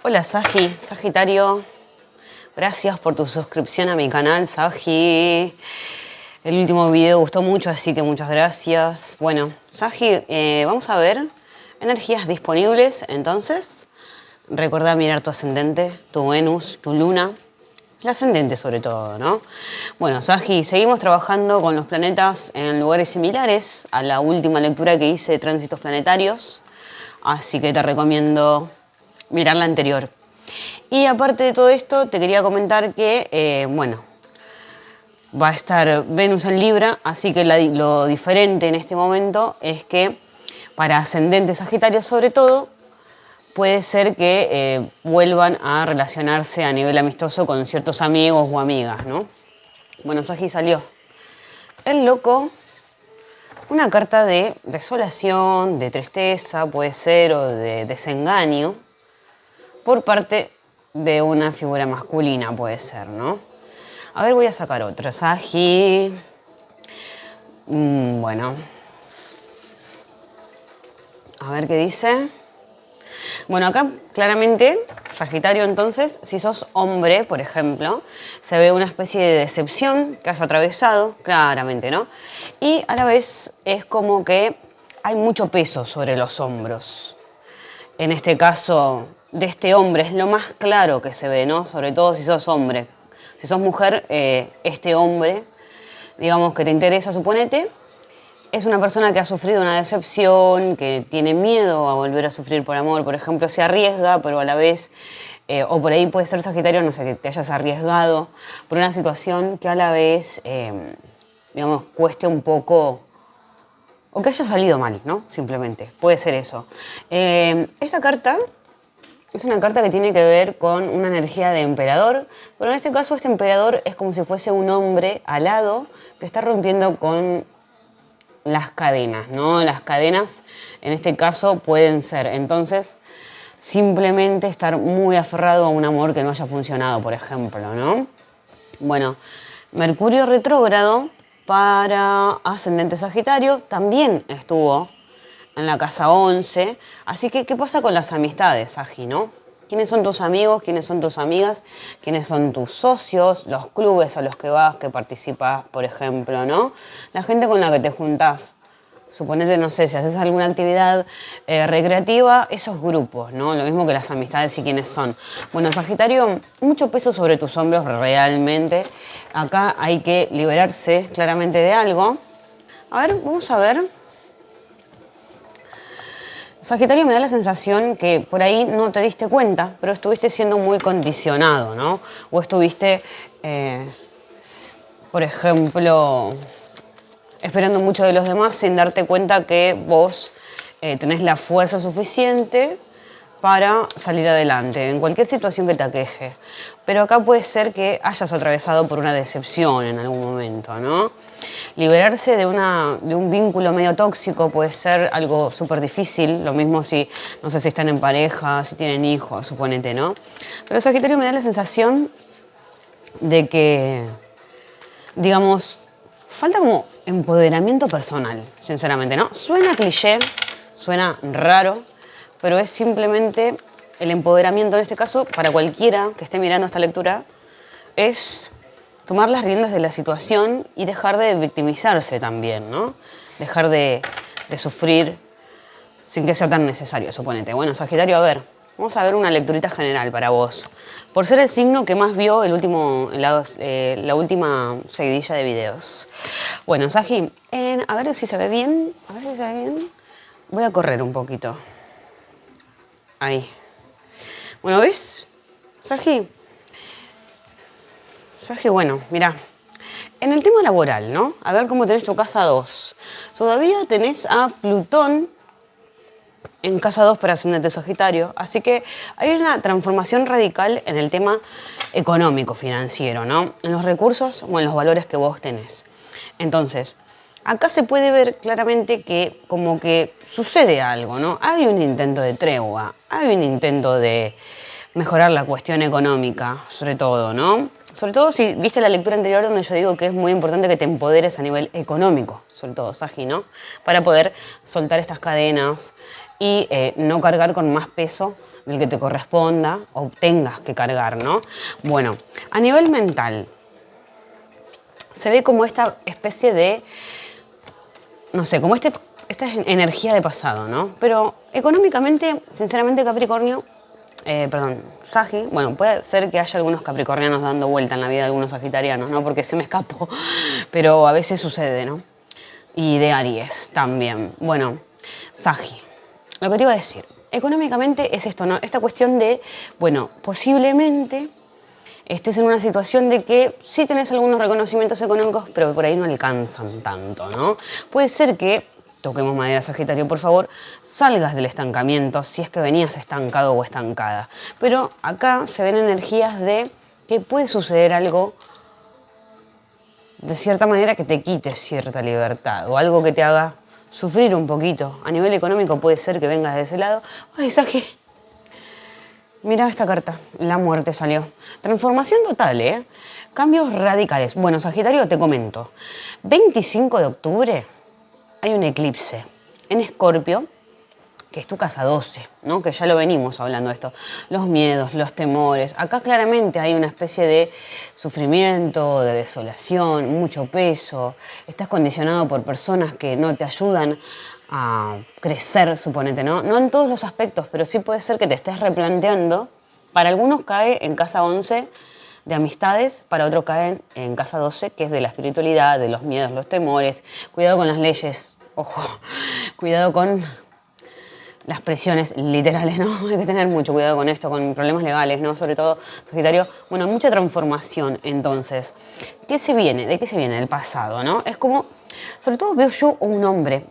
Hola Sagitario, gracias por tu suscripción a mi canal, Sagi. El último video gustó mucho, así que muchas gracias. Bueno, Sagi, vamos a ver energías disponibles. Entonces, recuerda mirar tu ascendente, tu Venus, tu luna, el ascendente sobre todo, ¿no? Bueno, Sagi, seguimos trabajando con los planetas en lugares similares a la última lectura que hice de tránsitos planetarios, así que te recomiendo mirar la anterior. Y aparte de todo esto, te quería comentar que, bueno, va a estar Venus en Libra, así que lo diferente en este momento es que para ascendente Sagitario sobre todo, puede ser que vuelvan a relacionarse a nivel amistoso con ciertos amigos o amigas, ¿no? Bueno, Sagi salió el loco, una carta de desolación, de tristeza, puede ser, o de desengaño, por parte de una figura masculina, puede ser, ¿no? A ver, voy a sacar otra. Sagi. Bueno. A ver qué dice. Bueno, acá claramente, Sagitario, entonces, si sos hombre, por ejemplo, se ve una especie de decepción que has atravesado, claramente, ¿no? Y a la vez es como que hay mucho peso sobre los hombros. En este caso, de este hombre, es lo más claro que se ve, ¿no? Sobre todo si sos hombre. Si sos mujer, este hombre, digamos, que te interesa, suponete, es una persona que ha sufrido una decepción, que tiene miedo a volver a sufrir por amor, por ejemplo, se arriesga, pero a la vez, o por ahí puede ser Sagitario, no sé, que te hayas arriesgado por una situación que a la vez, digamos, cueste un poco, o que haya salido mal, ¿no? Simplemente, puede ser eso. Esta carta es una carta que tiene que ver con una energía de emperador, pero en este caso este emperador es como si fuese un hombre alado que está rompiendo con las cadenas, ¿no? Las cadenas en este caso pueden ser, entonces, simplemente estar muy aferrado a un amor que no haya funcionado, por ejemplo, ¿no? Bueno, Mercurio retrógrado para ascendente Sagitario también estuvo en la casa 11. Así que, ¿qué pasa con las amistades, Sagi, no? ¿Quiénes son tus amigos? ¿Quiénes son tus amigas? ¿Quiénes son tus socios? Los clubes a los que vas, que participas, por ejemplo, ¿no? La gente con la que te juntás. Suponete, no sé, si haces alguna actividad recreativa, esos grupos, ¿no? Lo mismo que las amistades y quiénes son. Bueno, Sagitario, mucho peso sobre tus hombros realmente. Acá hay que liberarse claramente de algo. A ver, vamos a ver. Sagitario, me da la sensación que por ahí no te diste cuenta, pero estuviste siendo muy condicionado, ¿no? O estuviste, por ejemplo, esperando mucho de los demás sin darte cuenta que vos tenés la fuerza suficiente para salir adelante en cualquier situación que te aqueje. Pero acá puede ser que hayas atravesado por una decepción en algún momento, ¿no? Liberarse de un vínculo medio tóxico puede ser algo súper difícil, lo mismo si, no sé si están en pareja, si tienen hijos, suponete, ¿no? Pero Sagitario me da la sensación de que, digamos, falta como empoderamiento personal, sinceramente, ¿no? Suena cliché, suena raro, pero es simplemente el empoderamiento en este caso, para cualquiera que esté mirando esta lectura, es tomar las riendas de la situación y dejar de victimizarse también, ¿no? Dejar de sufrir sin que sea tan necesario, suponete. Bueno, Sagitario, a ver, vamos a ver una lecturita general para vos. Por ser el signo que más vio la última seguidilla de videos. Bueno, Sagi, a ver si se ve bien. A ver si se ve bien. Voy a correr un poquito. Ahí. Bueno, ¿ves? Sagi, bueno, mirá. En el tema laboral, ¿no? A ver cómo tenés tu casa 2. Todavía tenés a Plutón en casa 2 para ascendente Sagitario. Así que hay una transformación radical en el tema económico, financiero, ¿no? En los recursos o en los valores que vos tenés. Entonces, acá se puede ver claramente que como que sucede algo, ¿no? Hay un intento de tregua, hay un intento de mejorar la cuestión económica, sobre todo, ¿no? Sobre todo si viste la lectura anterior donde yo digo que es muy importante que te empoderes a nivel económico, sobre todo, Sagi, ¿no? Para poder soltar estas cadenas y no cargar con más peso del que te corresponda o tengas que cargar, ¿no? Bueno, a nivel mental, se ve como esta especie de, no sé, como esta energía de pasado, ¿no? Pero económicamente, sinceramente, Capricornio, Sagi, bueno, puede ser que haya algunos capricornianos dando vuelta en la vida de algunos sagitarianos, ¿no? Porque se me escapó, pero a veces sucede, ¿no? Y de Aries también. Bueno, Sagi, lo que te iba a decir, económicamente es esto, ¿no? Esta cuestión de, bueno, posiblemente estés en una situación de que sí tenés algunos reconocimientos económicos, pero por ahí no alcanzan tanto, ¿no? Puede ser que, toquemos madera, Sagitario, por favor, salgas del estancamiento si es que venías estancado o estancada. Pero acá se ven energías de que puede suceder algo de cierta manera que te quite cierta libertad o algo que te haga sufrir un poquito. A nivel económico puede ser que vengas de ese lado. Ay, Sagi, mira esta carta, la muerte salió. Transformación total, ¿eh? Cambios radicales. Bueno, Sagitario, te comento. 25 de octubre hay un eclipse en Escorpio, que es tu casa 12, ¿no? Que ya lo venimos hablando de esto. Los miedos, los temores. Acá claramente hay una especie de sufrimiento, de desolación, mucho peso. Estás condicionado por personas que no te ayudan a crecer, suponete, ¿no? No en todos los aspectos, pero sí puede ser que te estés replanteando. Para algunos cae en casa 11 de amistades, para otros caen en casa 12, que es de la espiritualidad, de los miedos, los temores. Cuidado con las leyes, ojo, cuidado con las presiones literales, ¿no? Hay que tener mucho cuidado con esto, con problemas legales, ¿no? Sobre todo, Sagitario, bueno, mucha transformación, entonces. ¿Qué se viene? ¿De qué se viene? Del pasado, ¿no? Es como, sobre todo veo yo un hombre,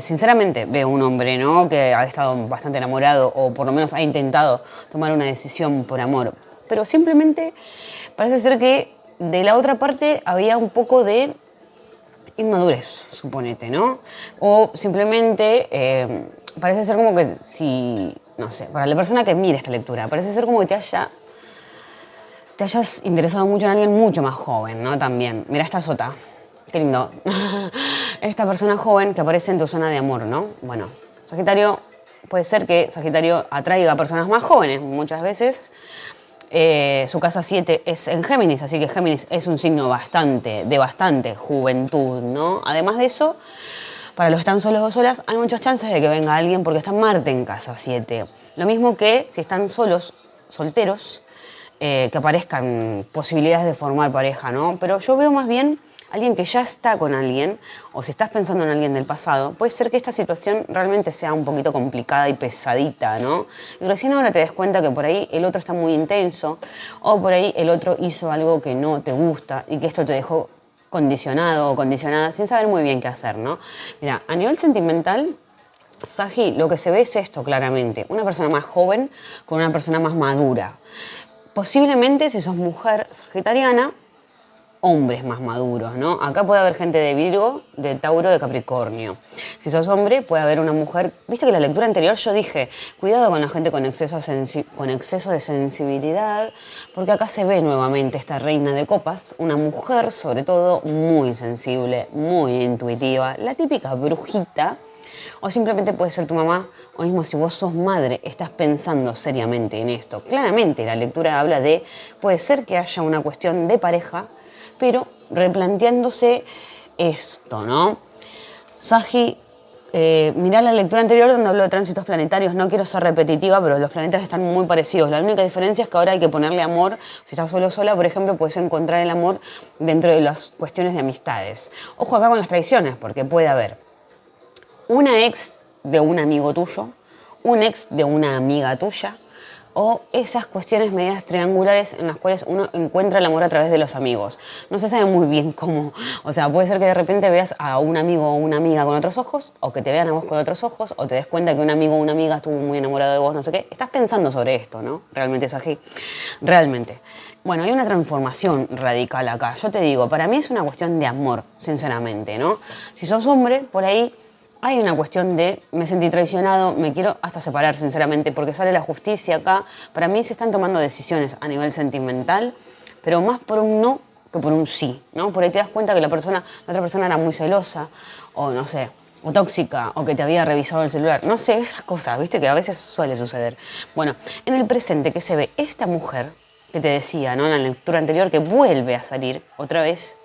sinceramente veo un hombre, ¿no? Que ha estado bastante enamorado o por lo menos ha intentado tomar una decisión por amor. Pero simplemente parece ser que de la otra parte había un poco de inmadurez, suponete, ¿no? O simplemente parece ser como que si, no sé, para la persona que mire esta lectura, parece ser como que te hayas interesado mucho en alguien mucho más joven, ¿no? También. Mira esta sota. Qué lindo. Esta persona joven que aparece en tu zona de amor, ¿no? Bueno, Sagitario, puede ser que Sagitario atraiga a personas más jóvenes muchas veces. Su casa 7 es en Géminis, así que Géminis es un signo de bastante juventud, ¿no? Además de eso, para los que están solos o solas, hay muchas chances de que venga alguien porque está Marte en casa 7. Lo mismo que si están solos, solteros, que aparezcan posibilidades de formar pareja, ¿no? Pero yo veo más bien alguien que ya está con alguien, o si estás pensando en alguien del pasado, puede ser que esta situación realmente sea un poquito complicada y pesadita, ¿no? Y recién ahora te des cuenta que por ahí el otro está muy intenso, o por ahí el otro hizo algo que no te gusta y que esto te dejó condicionado o condicionada sin saber muy bien qué hacer, ¿no? Mira, a nivel sentimental, Sagi, lo que se ve es esto claramente, una persona más joven con una persona más madura. Posiblemente, si sos mujer sagitariana, hombres más maduros, ¿no? Acá puede haber gente de Virgo, de Tauro, de Capricornio. Si sos hombre, puede haber una mujer. Viste que en la lectura anterior yo dije, cuidado con la gente con exceso de sensibilidad, porque acá se ve nuevamente esta reina de copas, una mujer sobre todo muy sensible, muy intuitiva, la típica brujita. O simplemente puede ser tu mamá, o mismo si vos sos madre, estás pensando seriamente en esto. Claramente la lectura habla de, puede ser que haya una cuestión de pareja, pero replanteándose esto, ¿no? Sagi, mirá la lectura anterior donde habló de tránsitos planetarios, no quiero ser repetitiva, pero los planetas están muy parecidos. La única diferencia es que ahora hay que ponerle amor. Si estás solo o sola, por ejemplo, puedes encontrar el amor dentro de las cuestiones de amistades. Ojo acá con las traiciones, porque puede haber una ex de un amigo tuyo, un ex de una amiga tuya, o esas cuestiones medias triangulares en las cuales uno encuentra el amor a través de los amigos. No se sabe muy bien cómo. O sea, puede ser que de repente veas a un amigo o una amiga con otros ojos, o que te vean a vos con otros ojos, o te des cuenta que un amigo o una amiga estuvo muy enamorado de vos, no sé qué. Estás pensando sobre esto, ¿no? Realmente es así. Realmente. Bueno, hay una transformación radical acá. Yo te digo, para mí es una cuestión de amor, sinceramente, ¿no? Si sos hombre, por ahí hay una cuestión de me sentí traicionado, me quiero hasta separar, sinceramente, porque sale la justicia acá. Para mí se están tomando decisiones a nivel sentimental, pero más por un no que por un sí, ¿no? Por ahí te das cuenta que la otra persona era muy celosa, o no sé, o tóxica, o que te había revisado el celular. No sé, esas cosas, viste que a veces suele suceder. Bueno, en el presente que se ve esta mujer, que te decía, ¿no? En la lectura anterior, que vuelve a salir otra vez.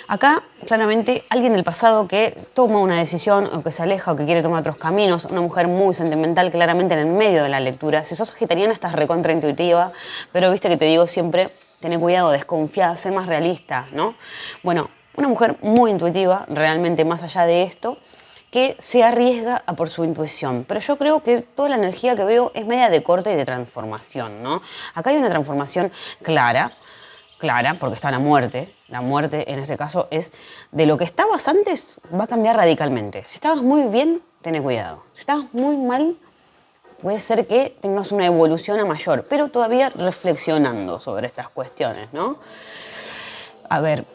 Acá, claramente, alguien del pasado que toma una decisión o que se aleja o que quiere tomar otros caminos, una mujer muy sentimental, claramente en el medio de la lectura. Si sos sagitariana estás recontraintuitiva, pero viste que te digo siempre, tené cuidado, desconfía, sé más realista, ¿no? Bueno, una mujer muy intuitiva, realmente más allá de esto, que se arriesga a por su intuición. Pero yo creo que toda la energía que veo es media de corte y de transformación, ¿no? Acá hay una transformación clara, porque está la muerte. La muerte, en este caso, es de lo que estabas antes, va a cambiar radicalmente. Si estabas muy bien, ten cuidado. Si estabas muy mal, puede ser que tengas una evolución a mayor, pero todavía reflexionando sobre estas cuestiones, ¿no? A ver,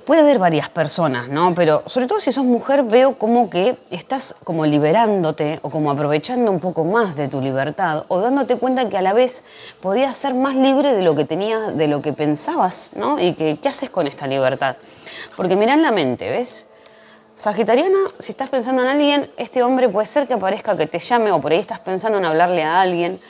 puede haber varias personas, ¿no? Pero sobre todo si sos mujer veo como que estás como liberándote o como aprovechando un poco más de tu libertad o dándote cuenta que a la vez podías ser más libre de lo que tenías, de lo que pensabas, ¿no? Y que, ¿qué haces con esta libertad? Porque mirá en la mente, ¿ves? Sagitariana, si estás pensando en alguien, este hombre puede ser que aparezca, que te llame o por ahí estás pensando en hablarle a alguien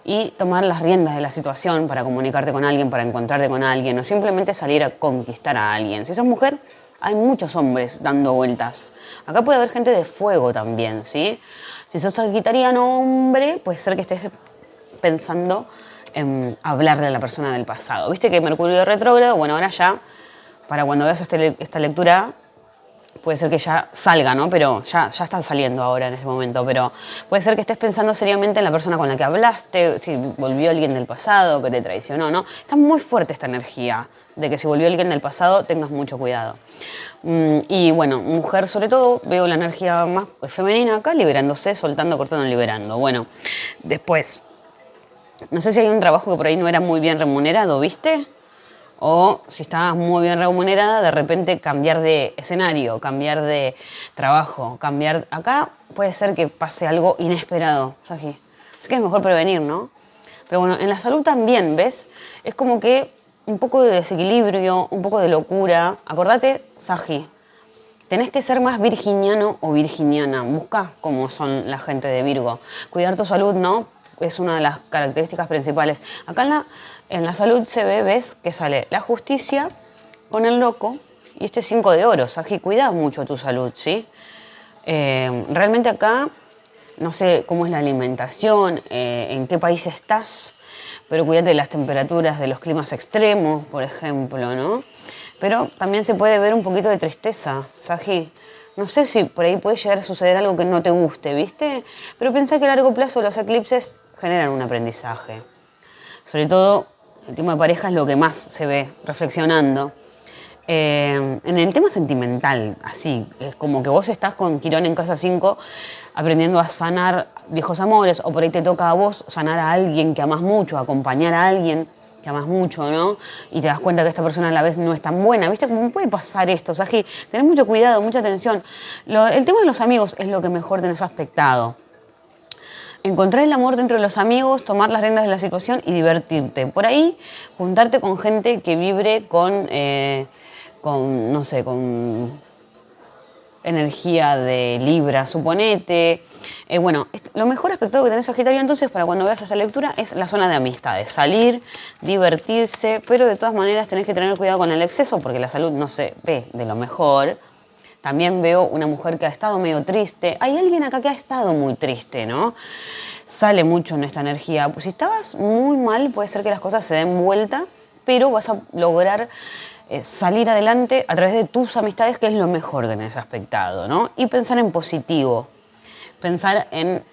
y tomar las riendas de la situación para comunicarte con alguien, para encontrarte con alguien o simplemente salir a conquistar a alguien. Si sos mujer, hay muchos hombres dando vueltas. Acá puede haber gente de fuego también, ¿sí? Si sos sagitariano hombre, puede ser que estés pensando en hablarle a la persona del pasado. ¿Viste que Mercurio retrógrado? Bueno, ahora ya, para cuando veas esta lectura, puede ser que ya salga, ¿no? Pero ya está saliendo ahora en este momento. Pero puede ser que estés pensando seriamente en la persona con la que hablaste, si volvió alguien del pasado, que te traicionó, ¿no? Está muy fuerte esta energía de que si volvió alguien del pasado, tengas mucho cuidado. Y bueno, mujer sobre todo, veo la energía más femenina acá, liberándose, soltando, cortando, liberando. Bueno, después, no sé si hay un trabajo que por ahí no era muy bien remunerado, ¿viste? O si estabas muy bien remunerada, de repente cambiar de escenario, cambiar de trabajo, cambiar... Acá puede ser que pase algo inesperado, Saji. Así que es mejor prevenir, ¿no? Pero bueno, en la salud también, ¿ves? Es como que un poco de desequilibrio, un poco de locura. Acordate, Saji, tenés que ser más virginiano o virginiana. Busca cómo son la gente de Virgo. Cuidar tu salud, ¿no? Es una de las características principales. Acá en la salud se ve, ves, que sale la justicia con el loco y este 5 de oros. Saji, cuida mucho tu salud, ¿sí? Realmente acá, no sé cómo es la alimentación, en qué país estás, pero cuídate de las temperaturas, de los climas extremos, por ejemplo, ¿no? Pero también se puede ver un poquito de tristeza, Saji. No sé si por ahí puede llegar a suceder algo que no te guste, ¿viste? Pero pensá que a largo plazo los eclipses generan un aprendizaje. Sobre todo, el tema de pareja es lo que más se ve reflexionando. En el tema sentimental, así, es como que vos estás con Quirón en casa 5 aprendiendo a sanar viejos amores, o por ahí te toca a vos sanar a alguien que amás mucho, acompañar a alguien que amas mucho, ¿no? Y te das cuenta que esta persona a la vez no es tan buena, ¿viste? ¿Cómo puede pasar esto? O sea, que tenés mucho cuidado, mucha atención. El tema de los amigos es lo que mejor tenés aspectado. Encontrar el amor dentro de los amigos, tomar las riendas de la situación y divertirte. Por ahí, juntarte con gente que vibre con no sé, con energía de Libra, suponete. Bueno, lo mejor aspecto que tenés Sagitario entonces para cuando veas esta lectura es la zona de amistades. Salir, divertirse, pero de todas maneras tenés que tener cuidado con el exceso porque la salud no se ve de lo mejor. También veo una mujer que ha estado medio triste. Hay alguien acá que ha estado muy triste, ¿no? Sale mucho en esta energía. Pues si estabas muy mal, puede ser que las cosas se den vuelta, pero vas a lograr salir adelante a través de tus amistades, que es lo mejor que tenés aspectado, ¿no? Y pensar en positivo. Pensar en...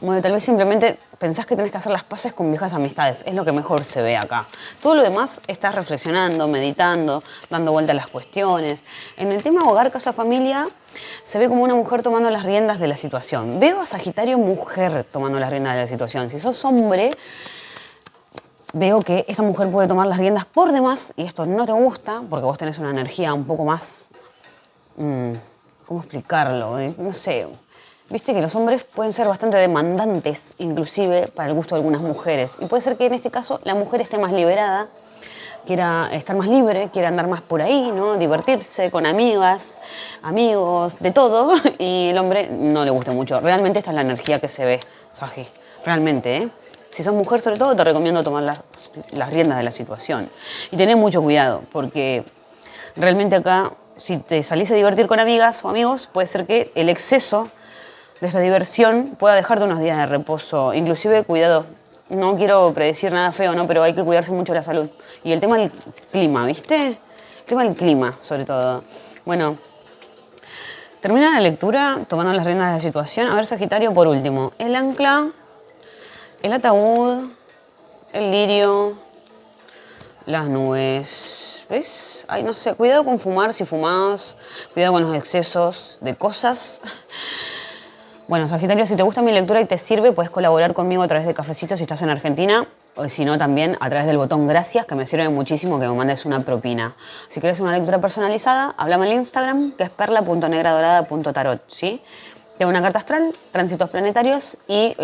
Bueno, tal vez simplemente pensás que tenés que hacer las paces con viejas amistades. Es lo que mejor se ve acá. Todo lo demás estás reflexionando, meditando, dando vuelta a las cuestiones. En el tema hogar, casa, familia, se ve como una mujer tomando las riendas de la situación. Veo a Sagitario mujer tomando las riendas de la situación. Si sos hombre, veo que esta mujer puede tomar las riendas por demás y esto no te gusta porque vos tenés una energía un poco más... ¿cómo explicarlo? No sé... Viste que los hombres pueden ser bastante demandantes, inclusive para el gusto de algunas mujeres. Y puede ser que en este caso la mujer esté más liberada, quiera estar más libre, quiera andar más por ahí, ¿no? Divertirse con amigas, amigos, de todo, y el hombre no le gusta mucho. Realmente esta es la energía que se ve, Sagi, realmente, ¿eh? Si sos mujer, sobre todo, te recomiendo tomar las riendas de la situación. Y tener mucho cuidado, porque realmente acá, si te salís a divertir con amigas o amigos, puede ser que el exceso de esta diversión pueda dejarte unos días de reposo. Inclusive, cuidado, no quiero predecir nada feo, ¿no? Pero hay que cuidarse mucho la salud. Y el tema del clima, ¿viste? El tema del clima, sobre todo. Bueno, termina la lectura tomando las riendas de la situación. A ver, Sagitario, por último. El ancla, el ataúd, el lirio, las nubes. ¿Ves? Ay, no sé, cuidado con fumar si fumás, cuidado con los excesos de cosas. Bueno, Sagitario, si te gusta mi lectura y te sirve, puedes colaborar conmigo a través de Cafecito si estás en Argentina, o si no, también a través del botón gracias, que me sirve muchísimo que me mandes una propina. Si quieres una lectura personalizada, háblame en el Instagram, que es perla.negradorada.tarot, ¿sí? Tengo una carta astral, tránsitos planetarios y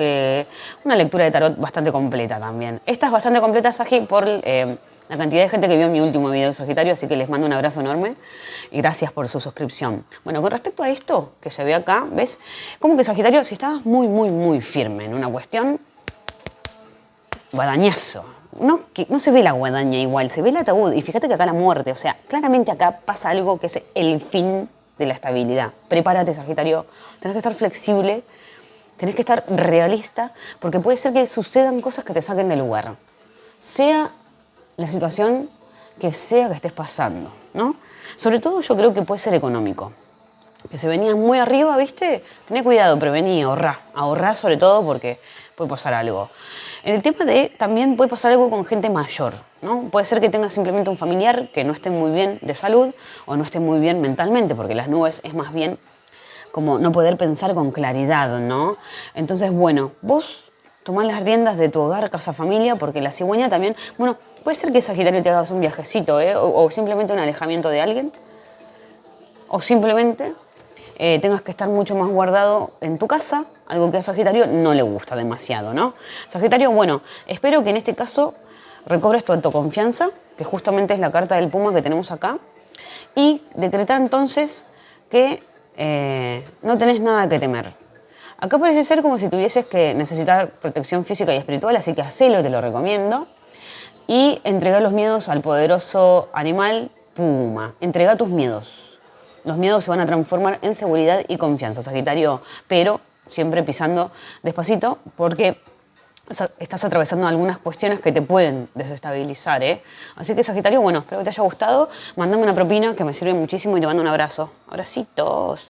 una lectura de tarot bastante completa también. Esta es bastante completa, Sagi, por la cantidad de gente que vio mi último video de Sagitario, así que les mando un abrazo enorme y gracias por su suscripción. Bueno, con respecto a esto que se ve acá, ¿ves? Como que Sagitario, si estabas muy firme en una cuestión, guadañazo. No, no se ve la guadaña igual, se ve el ataúd. Y fíjate que acá la muerte, o sea, claramente acá pasa algo que es el fin de la estabilidad. Prepárate, Sagitario. Tenés que estar flexible, tenés que estar realista, porque puede ser que sucedan cosas que te saquen de lugar. Sea la situación que sea que estés pasando, ¿no? Sobre todo yo creo que puede ser económico. Que se venía muy arriba, ¿viste? Tené cuidado, prevení, ahorrá. Ahorrá sobre todo porque puede pasar algo. En el tema de, también puede pasar algo con gente mayor, ¿no? Puede ser que tengas simplemente un familiar que no esté muy bien de salud o no esté muy bien mentalmente, porque las nubes es más bien como no poder pensar con claridad, ¿no? Entonces, bueno, vos tomás las riendas de tu hogar, casa, familia, porque la cigüeña también, bueno, puede ser que Sagitario te hagas un viajecito, ¿eh? O simplemente un alejamiento de alguien, o simplemente tengas que estar mucho más guardado en tu casa, algo que a Sagitario no le gusta demasiado, ¿no? Sagitario, bueno, espero que en este caso recobres tu autoconfianza, que justamente es la carta del puma que tenemos acá, y decreta entonces que no tenés nada que temer. Acá parece ser como si tuvieses que necesitar protección física y espiritual, así que hacelo, te lo recomiendo. Y entrega los miedos al poderoso animal puma. Entrega tus miedos. Los miedos se van a transformar en seguridad y confianza, Sagitario, pero siempre pisando despacito porque estás atravesando algunas cuestiones que te pueden desestabilizar, ¿eh? Así que, Sagitario, bueno, espero que te haya gustado. Mándame una propina que me sirve muchísimo y te mando un abrazo. Abracitos.